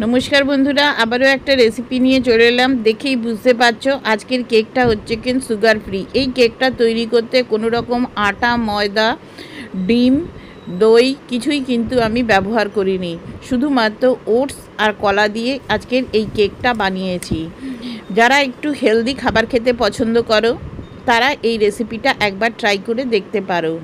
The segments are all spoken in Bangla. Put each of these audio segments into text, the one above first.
নমস্কার বন্ধুরা, আবারও একটা রেসিপি নিয়ে চলে এলাম। দেখেই বুঝতে পারছো আজকের কেকটা হচ্ছে কিন্তু সুগার ফ্রি। এই কেকটা তৈরি করতে কোনো রকম আটা, ময়দা, ডিম, দই কিছুই কিন্তু আমি ব্যবহার করিনি। শুধুমাত্র ওটস আর কলা দিয়ে আজকের এই কেকটা বানিয়েছি। যারা একটু হেলদি খাবার খেতে পছন্দ করো তারা এই রেসিপিটা একবার ট্রাই করে দেখতে পারো।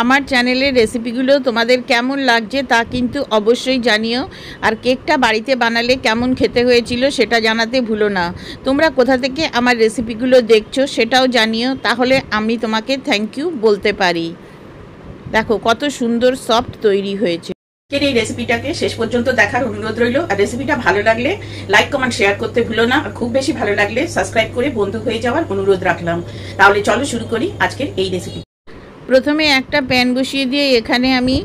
আমার চ্যানেলের রেসিপিগুলো তোমাদের কেমন লাগছে তা কিন্তু অবশ্যই জানিও। আর কেকটা বাড়িতে বানালে কেমন খেতে হয়েছিল সেটা জানাতে ভুলো না। তোমরা কোথা থেকে আমার রেসিপিগুলো দেখছো সেটাও জানিও, তাহলে আমি তোমাকে থ্যাংক ইউ বলতে পারি। দেখো কত সুন্দর সফট তৈরি হয়েছে। এই রেসিপিটাকে শেষ পর্যন্ত দেখার অনুরোধ রইল। আর রেসিপিটা ভালো লাগলে লাইক, কমেন্ট, শেয়ার করতে ভুলো না। আর খুব বেশি ভালো লাগলে সাবস্ক্রাইব করে বন্ধু হয়ে যাওয়ার অনুরোধ রাখলাম। তাহলে চলো শুরু করি আজকের এই রেসিপি। প্রথমে একটা প্যান বসিয়ে দিয়ে এখানে আমি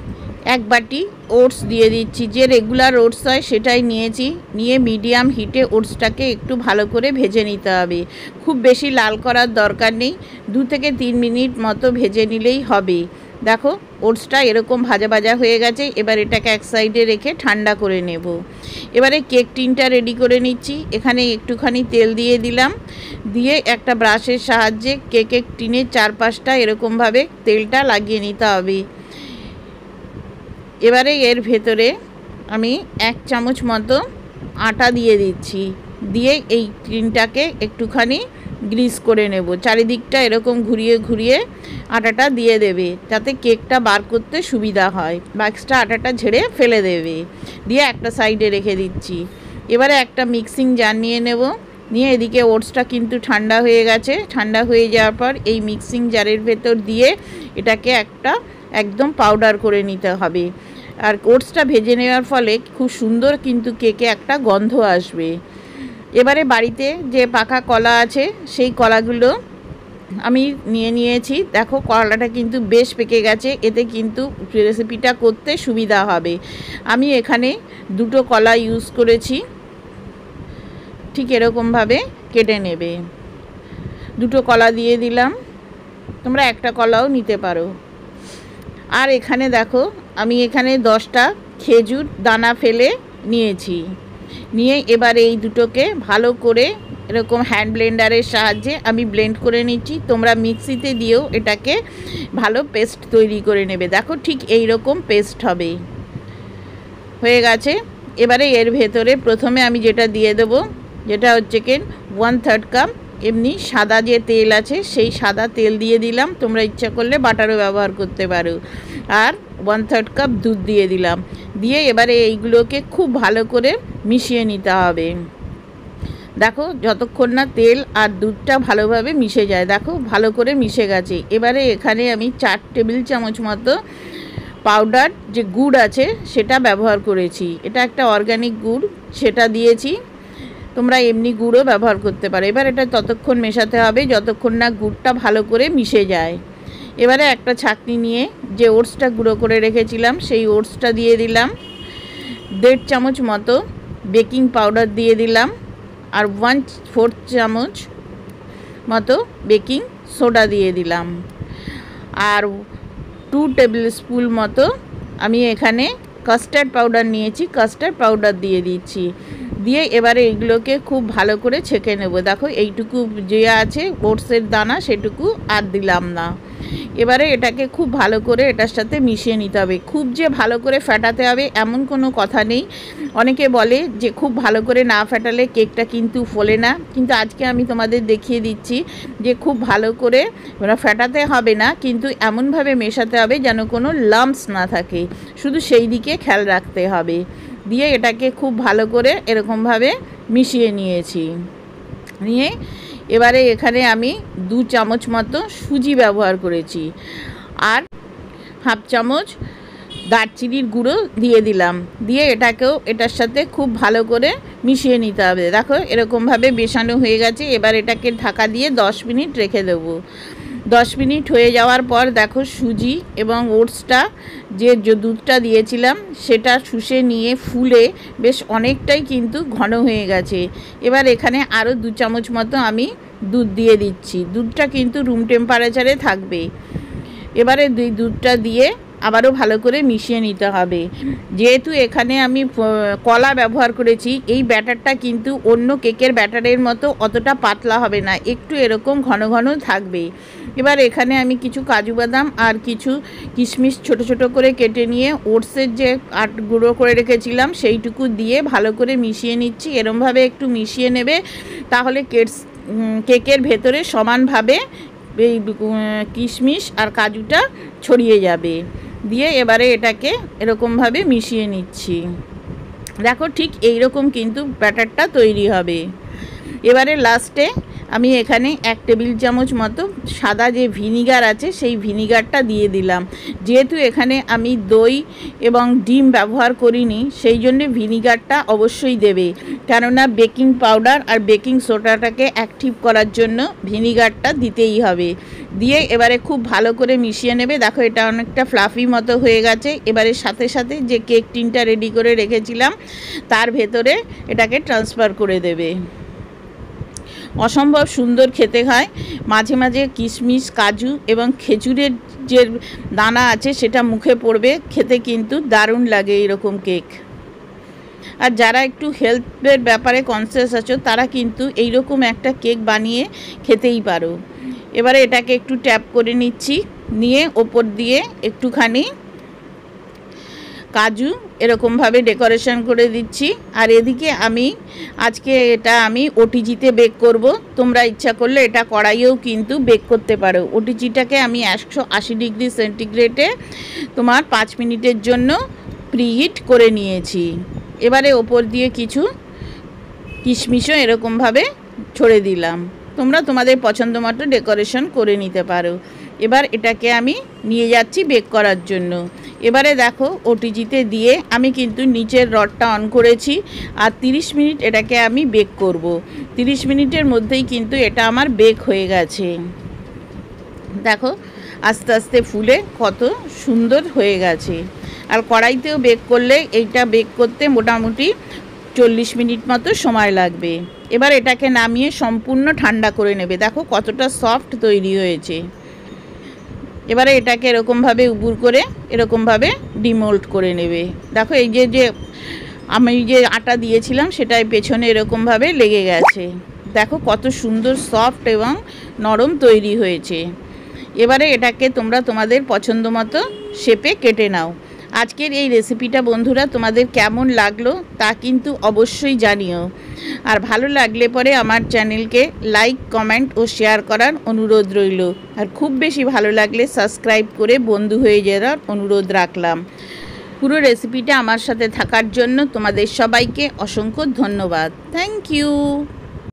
এক বাটি ওটস দিয়ে দিচ্ছি। যে রেগুলার ওটস হয় সেটাই নিয়েছি। নিয়ে মিডিয়াম হিটে ওটসটাকে একটু ভালো করে ভেজে নিতে হবে। খুব বেশি লাল করার দরকার নেই, 2 থেকে 3 মিনিট মতো ভেজে নিলেই হবে। দেখো ওটসটা এরকম ভাজা ভাজা হয়ে গেছে। এবার এটাকে এক সাইডে রেখে ঠান্ডা করে নেব। এবারে কেক টিনটা রেডি করে নিচ্ছি। এখানে একটুখানি তেল দিয়ে দিলাম, দিয়ে একটা ব্রাশের সাহায্যে কেকের টিনের চারপাশটা এরকমভাবে তেলটা লাগিয়ে নিতে হবে। এবারে এর ভেতরে আমি 1 চামচ মতো আটা দিয়ে দিচ্ছি। দিয়ে এই টিনটাকে একটুখানি গ্রিস করে নেব। চারিদিকটা এরকম ঘুরিয়ে ঘুরিয়ে আটাটা দিয়ে দেবে, যাতে কেকটা বার করতে সুবিধা হয়, বা এক্সট্রা আটাটা ঝেড়ে ফেলে দেবে। দিয়ে একটা সাইডে রেখে দিচ্ছি। এবারে একটা মিক্সিং জার নিয়ে নেব। নিয়ে এদিকে ওটসটা কিন্তু ঠান্ডা হয়ে গেছে। ঠান্ডা হয়ে যাওয়ার পর এই মিক্সিং জারের ভেতর দিয়ে এটাকে একদম পাউডার করে নিতে হবে। আর ওটসটা ভেজে নেওয়ার ফলে খুব সুন্দর কিন্তু কেকে একটা গন্ধ আসবে। এবারে বাড়িতে যে পাকা কলা আছে সেই কলাগুলো আমি নিয়েছি। দেখো কলাটা কিন্তু বেশ পেকে গেছে, এতে কিন্তু রেসিপিটা করতে সুবিধা হবে। আমি এখানে 2টো কলা ইউজ করেছি। ঠিক এরকমভাবে কেটে নেবে। 2টো কলা দিয়ে দিলাম, তোমরা একটা কলাও নিতে পারো। আর এখানে দেখো আমি এখানে 10টা খেজুর দানা ফেলে নিয়েছি। নিয়ে এবার এই দুটোকে ভালো করে এরকম হ্যান্ড ব্লেন্ডারের সাহায্যে আমি ব্লেন্ড করে নিচ্ছি। তোমরা মিক্সিতে দিয়েও এটাকে ভালো পেস্ট তৈরি করে নেবে। দেখো ঠিক এই রকম পেস্ট হবে। হয়ে গেছে। এবারে এর ভেতরে প্রথমে আমি যেটা দিয়ে দেবো, যেটা হচ্ছে কি 1/3 কাপ এমনি সাদা যে তেল আছে সেই সাদা তেল দিয়ে দিলাম। তোমরা ইচ্ছা করলে বাটারও ব্যবহার করতে পারো। আর 1/3 কাপ দুধ দিয়ে দিলাম। দিয়ে এবারে এইগুলোকে খুব ভালো করে মিশিয়ে নিতে হবে। দেখো যতক্ষণ না তেল আর দুধটা ভালোভাবে মিশে যায়। দেখো ভালো করে মিশে গেছে। এবারে এখানে আমি 4 টেবিল চামচ মতো পাউডার যে গুড় আছে সেটা ব্যবহার করেছি। এটা একটা অর্গানিক গুড়, সেটা দিয়েছি। তোমরা এমনি গুঁড়ও ব্যবহার করতে পারো। এবার এটা ততক্ষণ মেশাতে হবে যতক্ষণ না গুড়টা ভালো করে মিশে যায়। এবারে একটা ছাঁকনি নিয়ে যে ওটসটা গুঁড়ো করে রেখেছিলাম সেই ওটসটা দিয়ে দিলাম। 1.5 চামচ মতো বেকিং পাউডার দিয়ে দিলাম। আর 1/4 চামচ মতো বেকিং সোডা দিয়ে দিলাম। আর 2 টেবিল স্পুন মতো আমি এখানে কাস্টার্ড পাউডার নিয়েছি, কাস্টার্ড পাউডার দিয়ে দিচ্ছি। দিয়ে এবারে এইগুলোকে খুব ভালো করে ছেঁকে নেব। দেখো এইটুকু যে আছে ওটসের দানা সেটুকু আর দিলাম না। এবারে এটাকে খুব ভালো করে এটার সাথে মিশিয়ে নিতে হবে। খুব যে ভালো করে ফেটাতে হবে এমন কোনো কথা নেই। অনেকে বলে যে খুব ভালো করে না ফেটালে কেকটা কিন্তু ফোলে না, কিন্তু আজকে আমি তোমাদের দেখিয়ে দিচ্ছি যে খুব ভালো করে ফেটাতে হবে না, কিন্তু এমনভাবে মেশাতে হবে যেন কোনো লাম্পস না থাকে, শুধু সেই দিকে খেয়াল রাখতে হবে। দিয়ে এটাকে খুব ভালো করে এরকমভাবে মিশিয়ে নিয়েছি। নিয়ে এবারে এখানে আমি 2 চামচ মতো সুজি ব্যবহার করেছি। আর 1/2 চামচ দারচিনির গুঁড়ো দিয়ে দিলাম। দিয়ে এটাকেও এটার সাথে খুব ভালো করে মিশিয়ে নিতে হবে। দেখো এরকমভাবে মেশানো হয়ে গেছে। এবার এটাকে ঢাকা দিয়ে 10 মিনিট রেখে দেবো। 10 মিনিট হয়ে যাওয়ার পর দেখো সুজি এবং ওটসটা যে দুধটা দিয়েছিলাম সেটা শুষে নিয়ে ফুলে বেশ অনেকটাই কিন্তু ঘন হয়ে গেছে। এবার এখানে আরও 2 চামচ মতো আমি দুধ দিয়ে দিচ্ছি। দুধটা কিন্তু রুম টেম্পারেচারে থাকবে। এবারে দুধটা দিয়ে আবারও ভালো করে মিশিয়ে নিতে হবে। যেহেতু এখানে আমি কলা ব্যবহার করেছি, এই ব্যাটারটা কিন্তু অন্য কেকের ব্যাটারের মতো অতটা পাতলা হবে না, একটু এরকম ঘন ঘন থাকবে। এবার এখানে আমি কিছু কাজু বাদাম আর কিছু কিশমিশ ছোট ছোট করে কেটে নিয়ে ওটসের যে গুঁড়ো করে রেখেছিলাম সেইটুকু দিয়ে ভালো করে মিশিয়ে নিচ্ছি। এরমভাবে একটু মিশিয়ে নেবে, তাহলে কেকের ভেতরে সমানভাবে এই কিশমিশ আর কাজুটা ছড়িয়ে যাবে। দিয়ে এবারে এটাকে এরকমভাবে মিশিয়ে নিচ্ছি। দেখো ঠিক এই রকম কিন্তু ব্যাটারটা তৈরি হবে। এবারে লাস্টে আমি এখানে 1 টেবিল চামচ মতো সাদা যে ভিনিগার আছে সেই ভিনিগারটা দিয়ে দিলাম। যেহেতু এখানে আমি দই এবং ডিম ব্যবহার করিনি, সেই জন্য ভিনিগারটা অবশ্যই দেবে, কেননা বেকিং পাউডার আর বেকিং সোডাটাকে অ্যাক্টিভ করার জন্য ভিনিগারটা দিতেই হবে। দিয়ে এবারে খুব ভালো করে মিশিয়ে নেবে। দেখো এটা অনেকটা ফ্লাফি মতো হয়ে গেছে। এবারে সাথে সাথে যে কেক টিনটা রেডি করে রেখেছিলাম তার ভেতরে এটাকে ট্রান্সফার করে দেবে। অসম্ভব সুন্দর খেতে হয়। মাঝে মাঝে কিশমিশ, কাজু এবং খেজুরের যে দানা আছে সেটা মুখে পড়বে, খেতে কিন্তু দারুণ লাগে এরকম কেক। আর যারা একটু হেলথের ব্যাপারে কনসিয়াস আছো তারা কিন্তু এইরকম একটা কেক বানিয়ে খেতেই পারো। এবারে এটাকে একটু ট্যাপ করে নিচ্ছি, নিয়ে ওপর দিয়ে একটুখানি কাজু এরকমভাবে ডেকোরেশন করে দিচ্ছি। আর এদিকে আজকে এটা আমি ওটিজিতে বেক করব। তোমরা ইচ্ছা করলে এটা কড়াইয়েও কিন্তু বেক করতে পারো। ওটিজিটাকে আমি 180 ডিগ্রি সেন্টিগ্রেডে তোমার 5 মিনিটের জন্য প্রিহিট করে নিয়েছি। এবারে ওপর দিয়ে কিছু কিশমিশও এরকমভাবে ছড়ে দিলাম। তোমরা তোমাদের পছন্দ মতো ডেকোরেশন করে নিতে পারো। এবার এটাকে আমি নিয়ে যাচ্ছি বেক করার জন্য। এবারে দেখো ওটিজিতে দিয়ে আমি কিন্তু নিচের রডটা অন করেছি, আর 30 মিনিট এটাকে আমি বেক করব। 30 মিনিটের মধ্যেই কিন্তু এটা আমার বেক হয়ে গেছে। দেখো আস্তে আস্তে ফুলে কত সুন্দর হয়ে গেছে। আর কড়াইতেও বেক করলে এইটা বেক করতে মোটামুটি 40 মিনিট মতো সময় লাগবে। এবার এটাকে নামিয়ে সম্পূর্ণ ঠান্ডা করে নেবে। দেখো কতটা সফট তৈরি হয়েছে। এবারে এটাকে এরকমভাবে উবুর করে এরকমভাবে ডিমোল্ড করে নেবে। দেখো এই যে আমি যে আটা দিয়েছিলাম সেটাই পেছনে এরকমভাবে লেগে গেছে। দেখো কত সুন্দর সফট এবং নরম তৈরি হয়েছে। এবারে এটাকে তোমরা তোমাদের পছন্দ মতো শেপে কেটে নাও। আজকের এই রেসিপিটা বন্ধুরা তোমাদের কেমন লাগলো তা কিন্তু অবশ্যই জানিও। আর ভালো লাগলে পরে আমার চ্যানেলকে লাইক, কমেন্ট ও শেয়ার করার অনুরোধ রইল। আর খুব বেশি ভালো লাগলে সাবস্ক্রাইব করে বন্ধু হয়ে যাওয়ার অনুরোধ রাখলাম। পুরো রেসিপিটা আমার সাথে থাকার জন্য তোমাদের সবাইকে অসংখ্য ধন্যবাদ। Thank you.